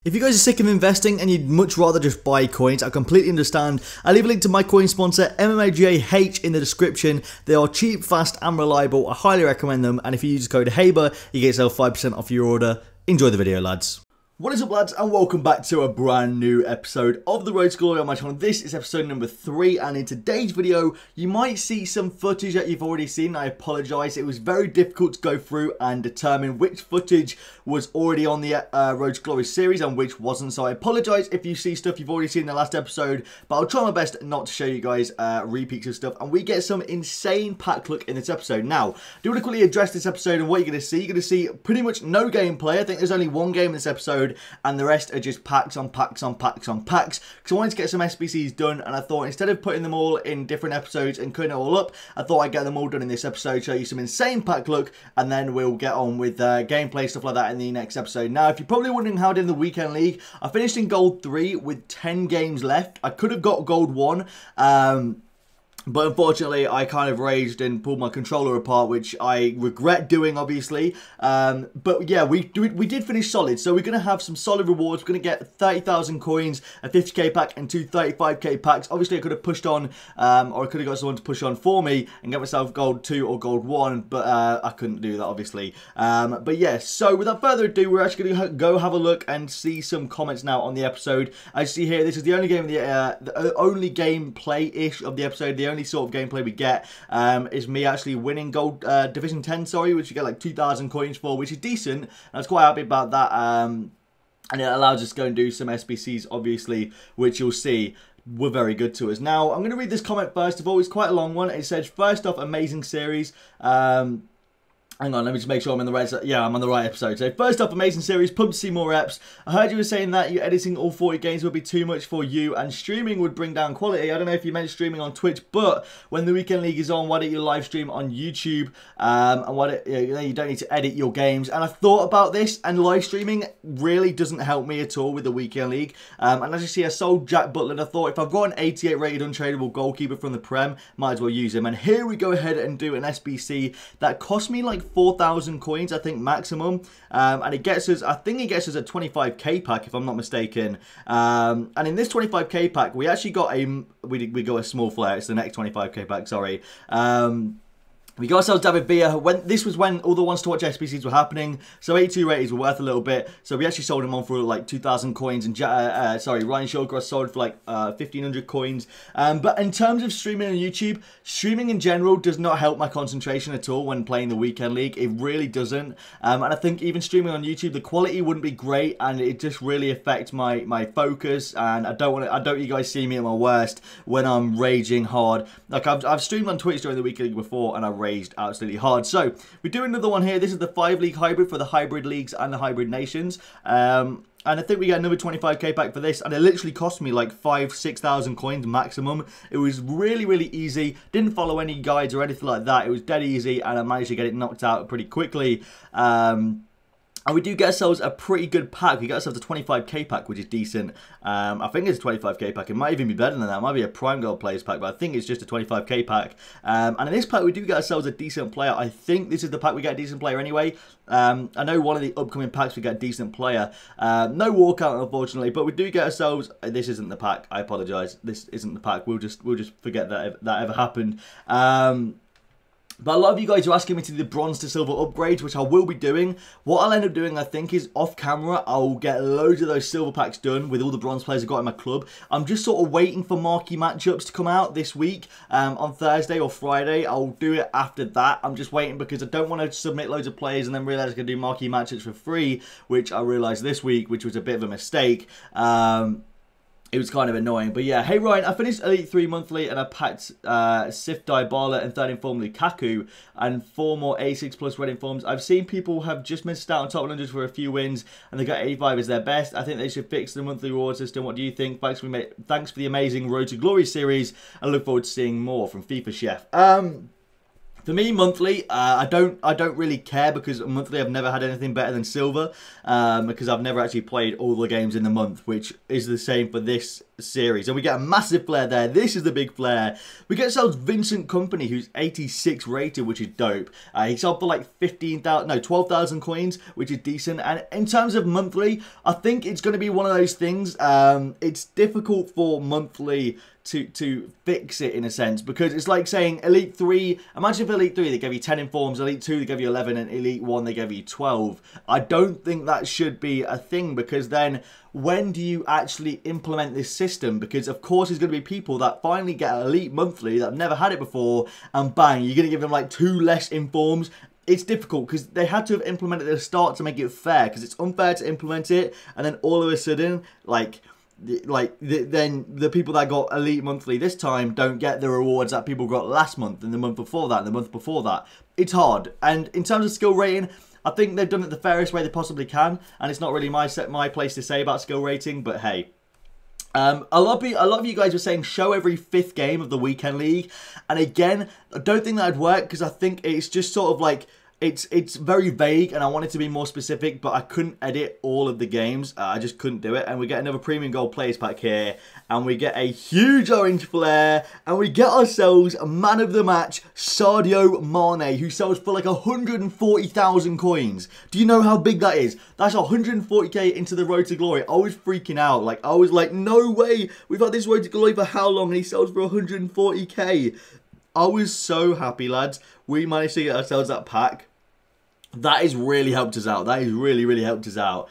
If you guys are sick of investing and you'd much rather just buy coins, I completely understand. I'll leave a link to my coin sponsor, MMAGAH, in the description. They are cheap, fast, and reliable. I highly recommend them. And if you use code HABER, you get yourself 5% off your order. Enjoy the video, lads. What is up, lads, and welcome back to a brand new episode of the Road to Glory on my channel. This is episode number 3, and in today's video, you might see some footage that you've already seen. I apologise. It was very difficult to go through and determine which footage was already on the Road to Glory series and which wasn't. So I apologise if you see stuff you've already seen in the last episode, but I'll try my best not to show you guys repeats of stuff. And we get some insane pack luck in this episode. Now, I do want to quickly address this episode and what you're going to see. You're going to see pretty much no gameplay. I think there's only one game in this episode, and the rest are just packs on packs on packs on packs, because I wanted to get some SBCs done, and I thought instead of putting them all in different episodes and cutting it all up, I thought I'd get them all done in this episode, show you some insane pack luck, and then we'll get on with gameplay, stuff like that in the next episode. Now, if you're probably wondering how I did in the weekend league, I finished in gold 3 with 10 games left. I could have got gold 1, but unfortunately, I kind of raged and pulled my controller apart, which I regret doing, obviously. But yeah, we did finish solid. So we're going to have some solid rewards. We're going to get 30,000 coins, a 50k pack, and 2 35k packs. Obviously, I could have pushed on, or I could have got someone to push on for me and get myself gold 2 or gold 1, but I couldn't do that, obviously. But yeah, so without further ado, we're actually going to go have a look and see some comments now on the episode. As you see here, this is the only game of the only gameplay-ish of the episode. The only sort of gameplay we get is me actually winning gold division 10, sorry, which you get like 2,000 coins for, which is decent. I was quite happy about that, and it allows us to go and do some SBCs, obviously, which you'll see were very good to us. Now, I'm going to read this comment first of all. It's quite a long one. It says, first off, amazing series. Hang on, let me just make sure I'm in the right... Yeah, I'm on the right episode. So, first up, amazing series. Pumped to see more reps. I heard you were saying that you editing all 40 games would be too much for you, and streaming would bring down quality. I don't know if you meant streaming on Twitch, but when the weekend league is on, why don't you live stream on YouTube? And you don't need to edit your games. And I thought about this, and live streaming really doesn't help me at all with the weekend league. And as you see, I sold Jack Butler, and I thought if I've got an 88 rated untradeable goalkeeper from the Prem, might as well use him. And here we go ahead and do an SBC that cost me like 4,000 coins, I think, maximum, and it gets us, I think it gets us a 25k pack, if I'm not mistaken. And in this 25k pack, we actually got a, we got a small flare. It's the next 25k pack, sorry. We got ourselves David Villa. This was when all the ones to watch SBCs were happening, so 82 ratings were worth a little bit. So we actually sold him on for like 2,000 coins, and Ryan Shawcross sold for like 1,500 coins. But in terms of streaming on YouTube, streaming in general does not help my concentration at all when playing the weekend league. It really doesn't. And I think even streaming on YouTube, the quality wouldn't be great, and it just really affects my focus. And I don't want you guys see me at my worst when I'm raging hard. Like I've streamed on Twitch during the weekend league before, and I raged absolutely hard. So we do another one here. This is the 5-league hybrid for the hybrid leagues and the hybrid nations. And I think we get another 25k pack for this, and it literally cost me like 6,000 coins maximum. It was really, really easy. Didn't follow any guides or anything like that. It was dead easy, and I managed to get it knocked out pretty quickly. And we do get ourselves a pretty good pack. We get ourselves a 25k pack, which is decent. I think it's a 25k pack. It might even be better than that. It might be a Prime Gold Players pack, but I think it's just a 25k pack. And in this pack, we do get ourselves a decent player. I think this is the pack we get a decent player anyway. I know one of the upcoming packs we get a decent player. No walkout, unfortunately, but we do get ourselves... This isn't the pack. I apologise. This isn't the pack. We'll just forget that that ever happened. But a lot of you guys are asking me to do the bronze to silver upgrades, which I will be doing. What I'll end up doing, I think, is off camera, I'll get loads of those silver packs done with all the bronze players I've got in my club. I'm just sort of waiting for marquee matchups to come out this week on Thursday or Friday. I'll do it after that. I'm just waiting because I don't want to submit loads of players and then realise I can do marquee matchups for free, which I realised this week, which was a bit of a mistake. It was kind of annoying. But yeah, hey Ryan, I finished Elite 3 monthly and I packed Sif Dybala and 3rd inform Lukaku and 4 more A6 plus red informs. I've seen people have just missed out on top 100s for a few wins and they got 85 as their best. I think they should fix the monthly reward system. What do you think? Thanks for the amazing Road to Glory series. I look forward to seeing more from FIFA Chef. For me, monthly, I don't really care because monthly I've never had anything better than silver because I've never actually played all the games in the month, which is the same for this series, and we get a massive flare there. This is the big flare. We get ourselves Vincent Company, who's 86 rated, which is dope. He sold for like 12,000 coins, which is decent. And in terms of monthly, I think it's going to be one of those things. It's difficult for monthly to fix it in a sense, because it's like saying Elite 3, imagine if Elite 3 they gave you 10 informs, Elite 2 they gave you 11, and Elite 1 they gave you 12. I don't think that should be a thing, because then when do you actually implement this system? Because of course there's going to be people that finally get Elite monthly that have never had it before, and bang, you're going to give them like 2 less informs. It's difficult because they had to have implemented it at the start to make it fair, because it's unfair to implement it and then all of a sudden then the people that got Elite monthly this time don't get the rewards that people got last month and the month before that and the month before that. It's hard. And in terms of skill rating, I think they've done it the fairest way they possibly can, and it's not really my place to say about skill rating, but hey. A lot of you guys were saying show every 5th game of the weekend league, and again, I don't think that'd work, because I think it's just sort of like it's very vague, and I wanted to be more specific, but I couldn't edit all of the games. I just couldn't do it. And we get another premium gold players pack here, and we get a huge orange flare, and we get ourselves a man of the match, Sadio Mane, who sells for like 140,000 coins. Do you know how big that is? That's 140k into the road to glory. I was freaking out. Like, I was like, no way. We've had this road to glory for how long, and he sells for 140k. I was so happy, lads. We managed to get ourselves that pack. That has really helped us out. That has really helped us out.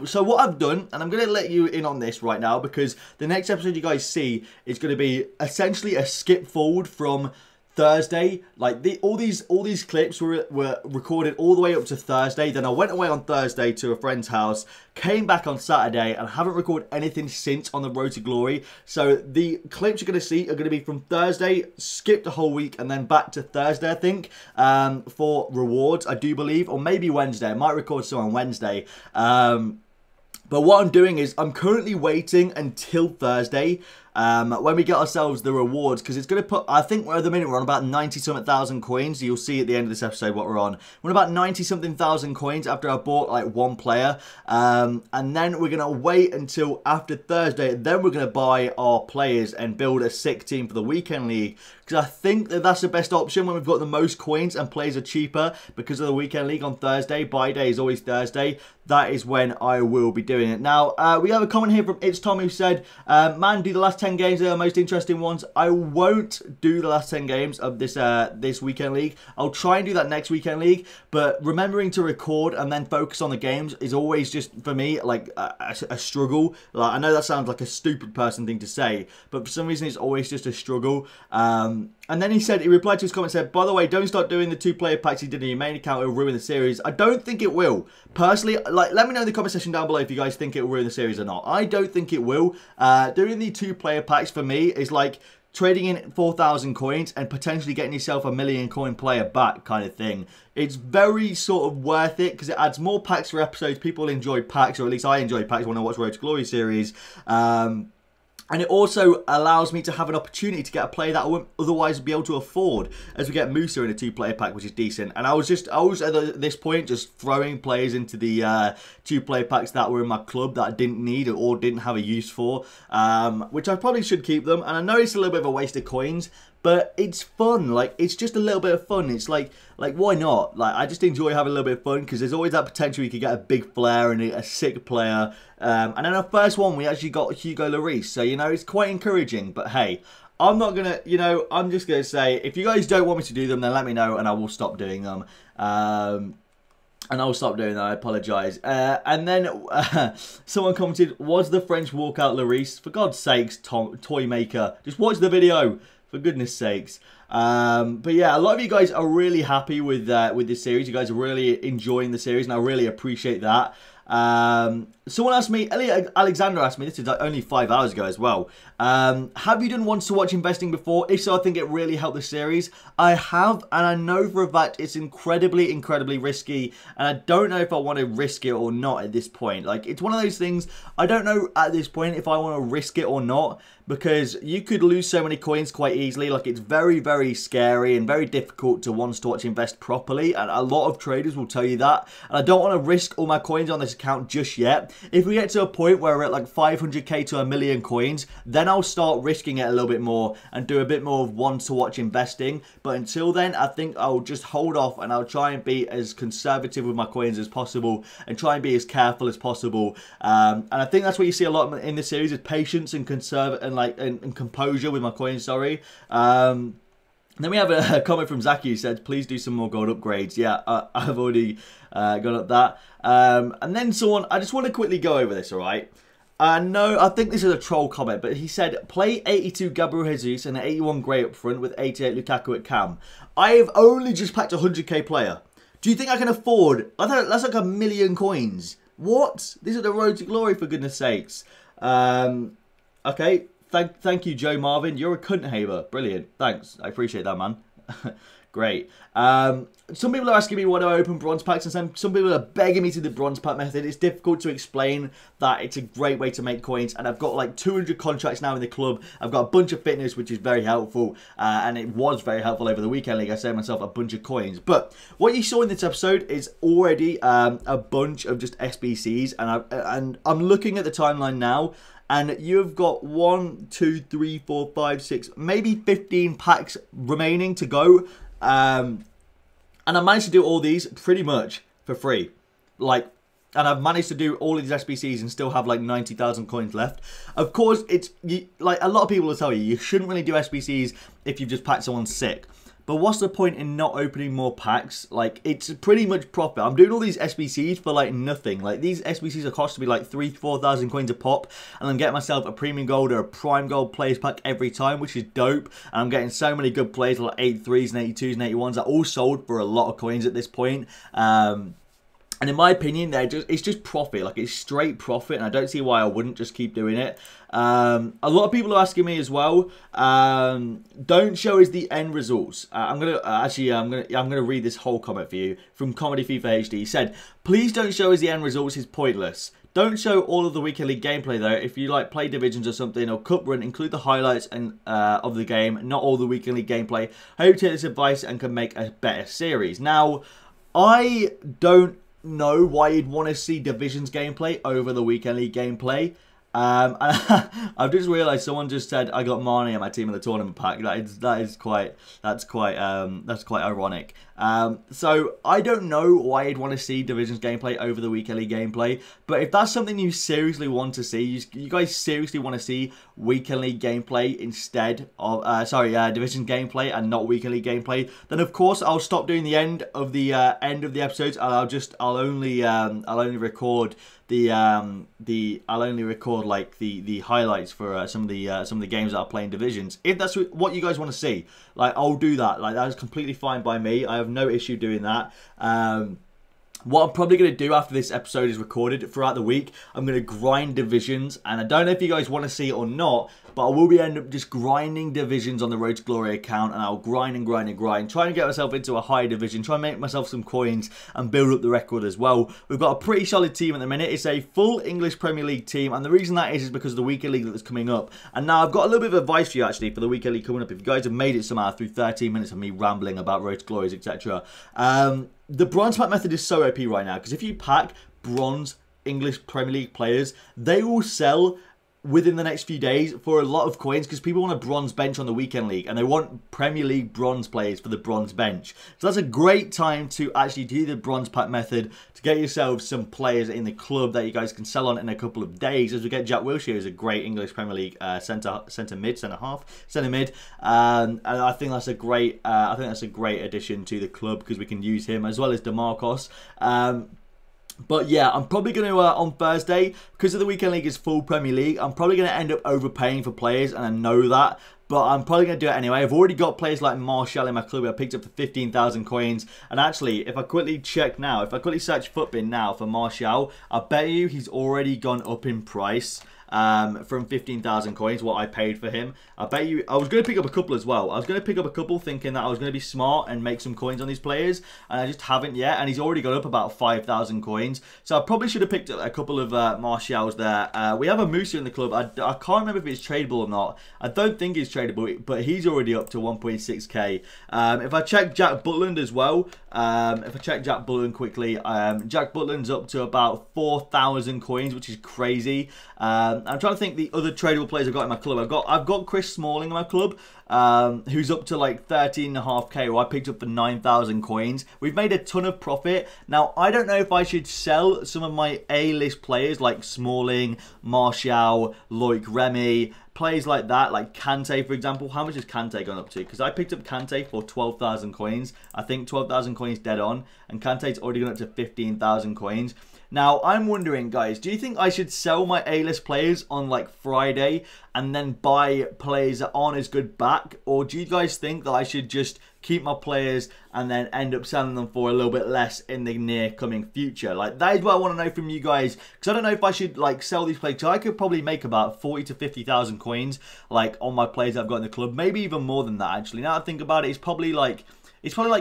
So what I've done, and I'm going to let you in on this right now, because the next episode you guys see is going to be essentially a skip forward from Thursday. Like all these clips were recorded all the way up to Thursday. Then I went away on Thursday to a friend's house, came back on Saturday, and haven't recorded anything since on the road to glory. So the clips you're going to see are going to be from Thursday, skipped a whole week, and then back to Thursday, I think, for rewards, I do believe, or maybe Wednesday. I might record some on Wednesday. But what I'm doing is I'm currentently waiting until Thursday when we get ourselves the rewards, because it's going to put, I think at the minute we're on about 90-something thousand coins. You'll see at the end of this episode what we're on. We're on about 90-something thousand coins after I bought like 1 player. And then we're going to wait until after Thursday. Then we're going to buy our players and build a sick team for the weekend league. Because I think that that's the best option when we've got the most coins and players are cheaper because of the weekend league on Thursday. Buy day is always Thursday. That is when I will be doing it. Now, we have a comment here from It's Tom who said, man, do the last 10 games. They're the most interesting ones. I won't do the last 10 games of this this weekend league. I'll try and do that next weekend league. But remembering to record and then focus on the games is always just, for me, like a struggle. Like, I know that sounds like a stupid person thing to say, but for some reason it's always just a struggle. And then he replied to his comment, said, by the way, don't start doing the 2-player packs you did in your main account. It will ruin the series. I don't think it will. Personally, like, let me know in the comment section down below if you guys think it will ruin the series or not. I don't think it will. Doing the 2-player packs for me is like trading in 4,000 coins and potentially getting yourself a 1,000,000 coin player back kind of thing. It's very sort of worth it because it adds more packs for episodes. People enjoy packs, or at least I enjoy packs when I watch Road to Glory series. And it also allows me to have an opportunity to get a player that I wouldn't otherwise be able to afford, as we get Musa in a 2-player pack, which is decent. And I was at this point just throwing players into the 2-player packs that were in my club that I didn't need or didn't have a use for, which I probably should keep them. And I know it's a little bit of a waste of coins, but it's fun. Like, it's just a little bit of fun. It's like why not? Like, I just enjoy having a little bit of fun because there's always that potential you could get a big flare and a sick player. And then our first one, we actually got Hugo Lloris. So, you know, it's quite encouraging. But hey, I'm not going to, you know, I'm just going to say, if you guys don't want me to do them, then let me know and I will stop doing them. And I'll stop doing that, I apologise. And then someone commented, was the French walkout Lloris? For God's sakes, Toy Maker, just watch the video. For goodness sakes. But yeah, a lot of you guys are really happy with this series. You guys are really enjoying the series, and I really appreciate that. Someone asked me, Alexander asked me, this is only 5 hours ago as well, have you done Wants to Watch investing before? If so, I think it really helped the series. I have, and I know for a fact it's incredibly risky, and I don't know if I want to risk it or not at this point. Like, it's one of those things, I don't know at this point if I want to risk it or not, because you could lose so many coins quite easily. Like, it's very, very scary and very difficult to watch invest properly, and a lot of traders will tell you that. And I don't want to risk all my coins on this account just yet. If we get to a point where we're at like 500k to 1 million coins, then I'll start risking it a little bit more and do a bit more of watch investing. But until then, I think I'll just hold off, and I'll try and be as conservative with my coins as possible and try and be as careful as possible. And I think that's what you see a lot in this series, is patience and and composure with my coins, sorry. Then we have a comment from Zaki who said, please do some more gold upgrades. Yeah, I've already gone up that. And then someone, I just want to quickly go over this, alright? No, I think this is a troll comment, but he said, play 82 Gabriel Jesus and 81 Gray up front with 88 Lukaku at cam. I have only just packed a 100k player. Do you think I can afford? I thought that's like 1 million coins. What? This is the road to glory, for goodness sakes. Okay, thank you, Joe Marvin. You're a cunt haver. Brilliant. Thanks. I appreciate that, man. Great. Some people are asking me why do I open bronze packs, and some people are begging me to do the bronze pack method. It's difficult to explain that it's a great way to make coins, and I've got like 200 contracts now in the club. I've got a bunch of fitness, which is very helpful, and it was very helpful over the weekend league. I saved myself a bunch of coins. But what you saw in this episode is already a bunch of just SBCs, and I'm looking at the timeline now. And you've got 1, 2, 3, 4, 5, 6, maybe 15 packs remaining to go. And I managed to do all these pretty much for free. And I've managed to do all of these SBCs and still have like 90,000 coins left. Of course, like a lot of people will tell you shouldn't really do SBCs if you've just packed someone sick. But what's the point in not opening more packs? Like, it's pretty much profit. I'm doing all these SBCs for, like, nothing. Like, these SBCs are costing me, like, 3,000 to 4,000 coins a pop. And I'm getting myself a premium gold or a prime gold players pack every time, which is dope. And I'm getting so many good players, like 83s and 82s and 81s, that all sold for a lot of coins at this point. And in my opinion, it's just profit. Like, it's straight profit, and I don't see why I wouldn't just keep doing it. A lot of people are asking me as well. Don't show us the end results. I'm gonna read this whole comment for you from Comedy FIFA HD. He said, "Please don't show us the end results. It's pointless. Don't show all of the weekend league gameplay though. If you like play divisions or something or cup run, include the highlights and of the game, not all the weekend league gameplay. I hope you take this advice and can make a better series." Now, I don't know why you'd want to see divisions gameplay over the weekend league gameplay. I've just realised someone just said I got Marnie on my team in the tournament pack. That's quite ironic. So I don't know why you'd want to see divisions gameplay over the weekend league gameplay, but if that's something you seriously want to see, you guys seriously want to see weekend league gameplay instead of division gameplay and not weekend league gameplay, then of course I'll stop doing the end of the episodes, and I'll only record like the highlights for some of the games that I play in divisions. If that's what you guys want to see, like, I'll do that. Like, that is completely fine by me. I have no issue doing that. What I'm probably going to do after this episode is recorded throughout the week, I'm going to grind divisions, and I don't know if you guys want to see it or not, but I will be end up just grinding divisions on the Road to Glory account, and I'll grind and grind and grind, trying to get myself into a higher division, try and make myself some coins and build up the record as well. We've got a pretty solid team at the minute. It's a full English Premier League team, and the reason that is because of the weekend league that's coming up. And now I've got a little bit of advice for you actually for the weekend league coming up. If you guys have made it somehow through 13 minutes of me rambling about Road to Glories, etc. The bronze pack method is so OP right now, because if you pack bronze English Premier League players, they will sell within the next few days for a lot of coins, because people want a bronze bench on the weekend league and they want Premier League bronze players for the bronze bench. So that's a great time to actually do the bronze pack method to get yourselves some players in the club that you guys can sell on in a couple of days. As we get Jack Wilshere, who's a great English Premier League centre mid, and I think that's a great addition to the club, because we can use him as well as DeMarcos. But yeah, I'm probably going to, on Thursday, because of the weekend league is full Premier League, I'm probably going to end up overpaying for players, and I know that. but I'm probably going to do it anyway. I've already got players like Martial in my club I picked up for 15,000 coins. And actually, if I quickly check now, if I quickly search FUTBin now for Martial, I bet you he's already gone up in price. From 15,000 coins, what I paid for him. I bet you, I was going to pick up a couple as well. I was going to pick up a couple thinking that I was going to be smart and make some coins on these players, and I just haven't yet, and he's already got up about 5,000 coins. So I probably should have picked up a couple of Martials there. We have a Musa in the club. I can't remember if it's tradable or not. I don't think it's tradable, but he's already up to 1.6k. If I check Jack Butland as well, if I check Jack Butland quickly, Jack Butland's up to about 4,000 coins, which is crazy. I'm trying to think the other tradable players I've got in my club. I've got Chris Smalling in my club, who's up to like 13.5k, or I picked up for 9,000 coins. We've made a ton of profit. Now, I don't know if I should sell some of my A-list players like Smalling, Martial, Loic Remy, players like that, like Kante, for example. How much has Kante gone up to? Because I picked up Kante for 12,000 coins. I think 12,000 coins dead on, and Kante's already gone up to 15,000 coins. Now, I'm wondering, guys, do you think I should sell my A-list players on, like, Friday and then buy players that aren't as good back? Or do you guys think that I should just keep my players and then end up selling them for a little bit less in the near coming future? Like, that is what I want to know from you guys, because I don't know if I should, like, sell these players. So I could probably make about 40 to 50,000 coins, like, on my players I've got in the club. Maybe even more than that, actually. Now I think about it, it's probably like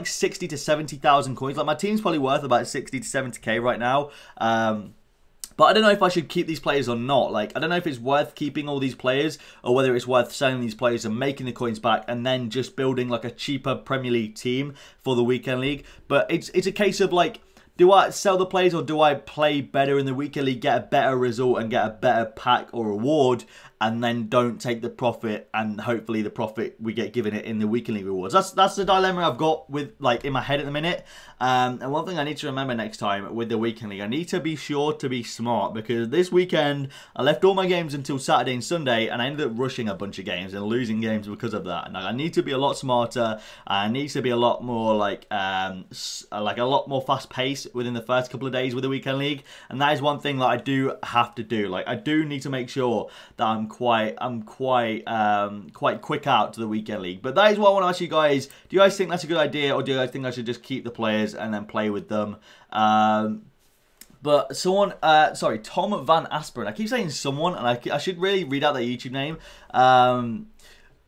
60 to 70,000 coins. Like, my team's probably worth about 60 to 70k right now. But I don't know if I should keep these players or not. Like, I don't know if it's worth keeping all these players, or whether it's worth selling these players and making the coins back and then just building like a cheaper Premier League team for the weekend league. But it's a case of like, do I sell the players or do I play better in the weekend league, get a better result and get a better pack or reward, and then don't take the profit, and hopefully the profit we get given it in the weekend league rewards? That's the dilemma I've got with, like, in my head at the minute. And one thing I need to remember next time with the weekend league, I need to be sure to be smart, because this weekend I left all my games until Saturday and Sunday, and I ended up rushing a bunch of games and losing games because of that. And I need to be a lot smarter. I need to be a lot more like a lot more fast paced within the first couple of days with the weekend league. And that is one thing that I do have to do. Like, I do need to make sure that I'm quite quick out to the weekend league. But that is what I want to ask you guys. Do you guys think that's a good idea, or do you guys think I should just keep the players and then play with them? But someone, sorry, Tom Van Asperen. I keep saying someone, and I should really read out their YouTube name.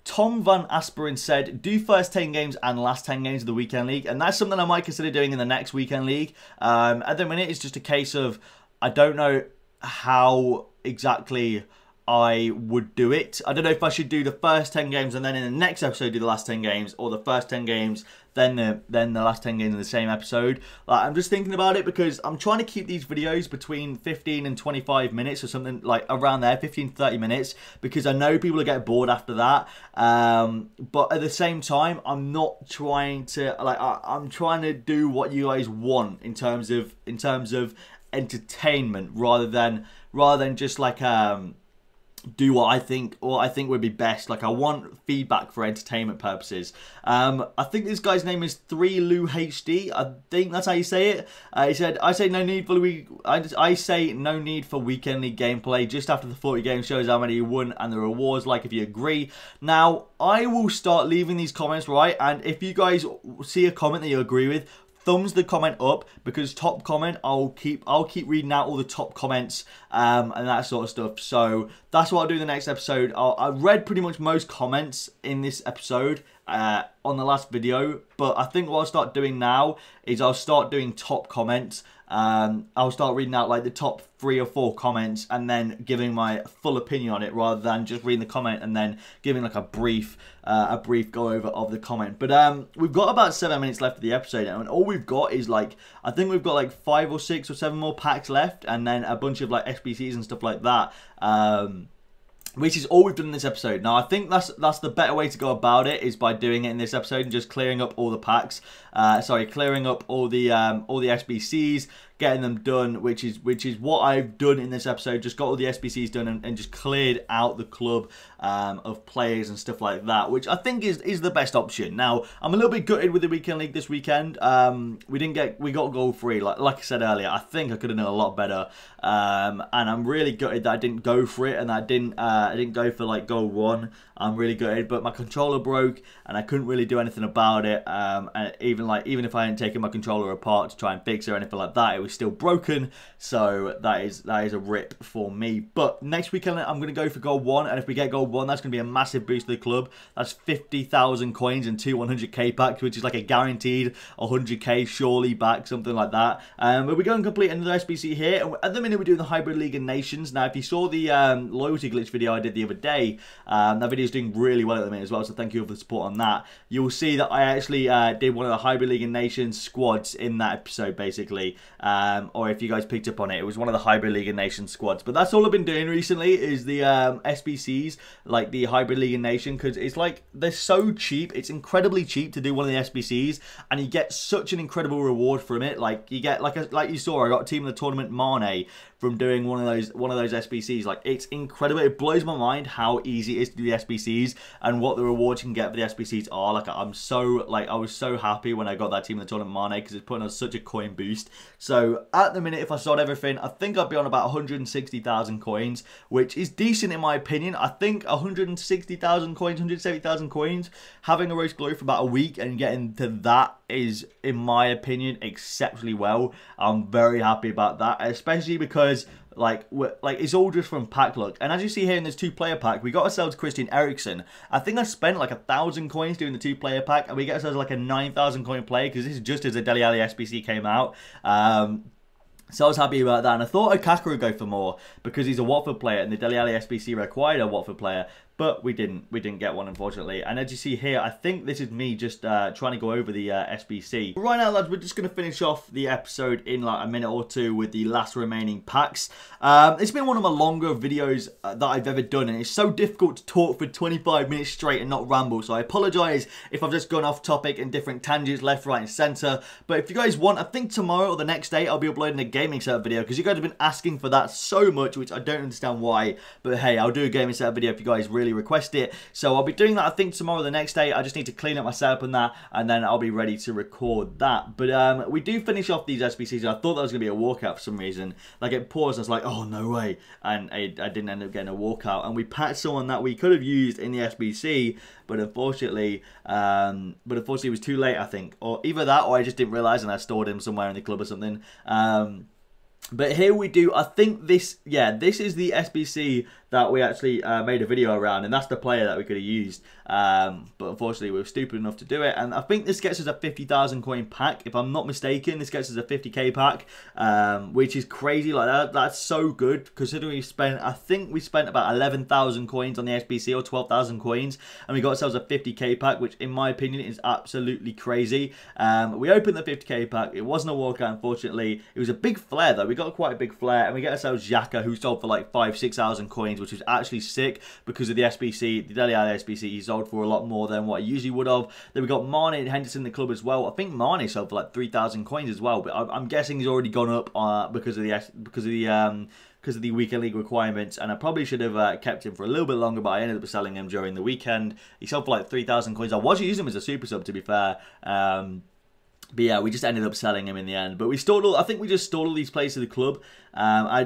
Tom Van Asperen said, do first 10 games and last 10 games of the weekend league. And that's something I might consider doing in the next weekend league. At the minute, it's just a case of, I don't know how exactly I would do it. I don't know if I should do the first 10 games and then in the next episode do the last 10 games, or the first 10 games then the last 10 games in the same episode. Like, I'm just thinking about it because I'm trying to keep these videos between 15 and 25 minutes or something like around there, 15 to 30 minutes, because I know people will get bored after that. But at the same time, I'm not trying to, like, I'm trying to do what you guys want in terms of entertainment, rather than just like do what I think would be best. Like, I want feedback for entertainment purposes. I think this guy's name is 3LuHD. I think that's how you say it. He said, I say no need for weekend league gameplay. Just after the 40 games shows how many you won and the rewards, like, if you agree. Now, I will start leaving these comments, right? And if you guys see a comment that you agree with, thumbs the comment up, because top comment, I'll keep reading out all the top comments and that sort of stuff. So that's what I'll do in the next episode. I've read pretty much most comments in this episode on the last video, but I think what I'll start doing now is I'll start doing top comments. I'll start reading out like the top 3 or 4 comments and then giving my full opinion on it, rather than just reading the comment and then giving like a brief go over of the comment. But we've got about 7 minutes left of the episode, and all we've got is like, I think we've got like 5 or 6 or 7 more packs left, and then a bunch of like SBCs and stuff like that. Which is all we've done in this episode. Now, I think that's the better way to go about it, is by doing it in this episode and just clearing up all the packs. Sorry, clearing up all the SBCs, getting them done, which is what I've done in this episode. Just got all the SBCs done and just cleared out the club of players and stuff like that, which I think is the best option. Now, I'm a little bit gutted with the weekend league this weekend. We got goal free, like I said earlier. I think I could have done a lot better, and I'm really gutted that I didn't go for it and I didn't go for like goal 1. I'm really gutted, but my controller broke and I couldn't really do anything about it. And even if I hadn't taken my controller apart to try and fix it or anything like that, it was still broken. So that is a rip for me. But next weekend I'm going to go for goal 1, and if we get goal 1, that's going to be a massive boost to the club. That's 50,000 coins and 2 100k packs, which is like a guaranteed 100k surely back, something like that. But we're going to complete another SBC here. And at the minute we're doing the Hybrid League of Nations. Now, if you saw the loyalty glitch video I did the other day, that video is doing really well at the minute as well, so thank you for the support on that. You'll see that I actually did one of the Hybrid League of Nations squads in that episode, basically. Or if you guys picked up on it, it was one of the Hybrid League of Nations squads. But that's all I've been doing recently is the SBCs, like the Hybrid League of Nations, because it's like they're so cheap. It's incredibly cheap to do one of the SBCs, and you get such an incredible reward from it. Like you get like you saw, I got Team of the Tournament Mane from doing one of those SBCs. Like, it's incredible. It blows my mind how easy it is to do the SBCs and what the rewards you can get for the SBCs are. Like, I was so happy when I got that Team of the Tournament Mane because it's putting us such a coin boost. So at the minute, if I sold everything, I think I'd be on about 160,000 coins, which is decent in my opinion. I think 160,000 coins, 170,000 coins, having a Roast Glory for about a week and getting to that is, in my opinion, exceptionally well. I'm very happy about that, especially because like it's all just from pack luck. And as you see here in this 2-player pack, we got ourselves Christian Eriksen. I think I spent like 1,000 coins doing the 2-player pack, and we get ourselves like a 9,000 coin player because this is just as a Dele Alli SBC came out. So I was happy about that, and I thought Okaka would go for more because he's a Watford player, and the Dele Alli SBC required a Watford player. But we didn't get one, unfortunately. And as you see here, I think this is me just trying to go over the SBC. Right now, lads, we're just going to finish off the episode in like a minute or two with the last remaining packs. It's been one of my longer videos that I've ever done, and it's so difficult to talk for 25 minutes straight and not ramble. So I apologise if I've just gone off topic in different tangents, left, right, and centre. But if you guys want, I think tomorrow or the next day, I'll be uploading a gaming setup video because you guys have been asking for that so much, which I don't understand why. But hey, I'll do a gaming setup video if you guys really request it. So I'll be doing that, I think, tomorrow or the next day. I just need to clean up my setup and that, and then I'll be ready to record that. But we do finish off these SBCs, and I thought that was going to be a walkout for some reason. Like, it paused, and I was like, oh, no way. And I didn't end up getting a walkout. And we packed someone that we could have used in the SBC, but unfortunately it was too late, I think. Or either that, or I just didn't realise and I stored him somewhere in the club or something. But here we do, I think this is the SBC that we actually made a video around, and that's the player that we could have used. But unfortunately, we were stupid enough to do it. And I think this gets us a 50,000 coin pack. If I'm not mistaken, this gets us a 50k pack, which is crazy. Like, that's so good, considering I think we spent about 11,000 coins on the SBC, or 12,000 coins, and we got ourselves a 50k pack, which in my opinion is absolutely crazy. We opened the 50k pack. It wasn't a walkout, unfortunately. It was a big flare, though. We got quite a big flare, and we get ourselves Xhaka, who sold for like 5,000-6,000 coins, which was actually sick because of the SBC, the Dele Alli SBC. He sold for a lot more than what I usually would have. Then we got Mane and Henderson in the club as well. I think Mane sold for like 3,000 coins as well, but I'm guessing he's already gone up because of the weekend league requirements, and I probably should have kept him for a little bit longer, but I ended up selling him during the weekend. He sold for like 3,000 coins. I was using him as a super sub, to be fair. But yeah, we just ended up selling him in the end. But we stored I think we just stored all these players to the club.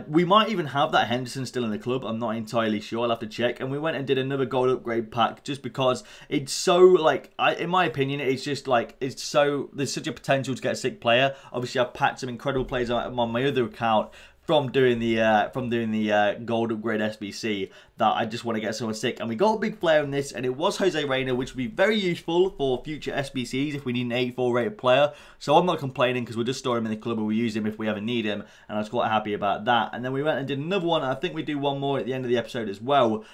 We might even have that Henderson still in the club. I'm not entirely sure. I'll have to check. And we went and did another gold upgrade pack just because it's so, like, in my opinion, it's just like, there's such a potential to get a sick player. Obviously, I've packed some incredible players on my other account from doing the gold upgrade SBC that I just want to get someone sick. And we got a big player in this, and it was Jose Reina, which would be very useful for future SBCs if we need an 84 rated player. So I'm not complaining because we'll just store him in the club and we'll use him if we ever need him, and I was quite happy about that. And then we went and did another one, and I think we do one more at the end of the episode as well.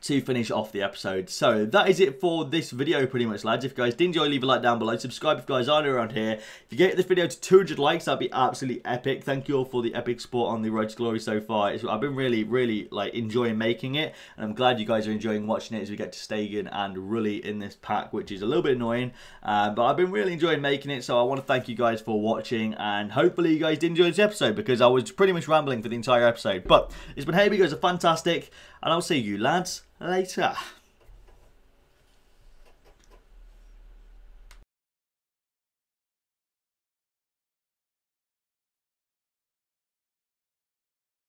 to finish off the episode. So that is it for this video pretty much, lads. If you guys did enjoy, leave a like down below, subscribe if you guys are new around here. If you get this video to 200 likes, that'd be absolutely epic. Thank you all for the epic support on the Road to Glory so far. I've been really like enjoying making it, and I'm glad you guys are enjoying watching it as we get to Stegen and Rully in this pack, which is a little bit annoying, but I've been really enjoying making it. So I want to thank you guys for watching, and hopefully you guys did enjoy this episode, because I was pretty much rambling for the entire episode. But it's been Hey, you guys are fantastic, and I'll see you lads later.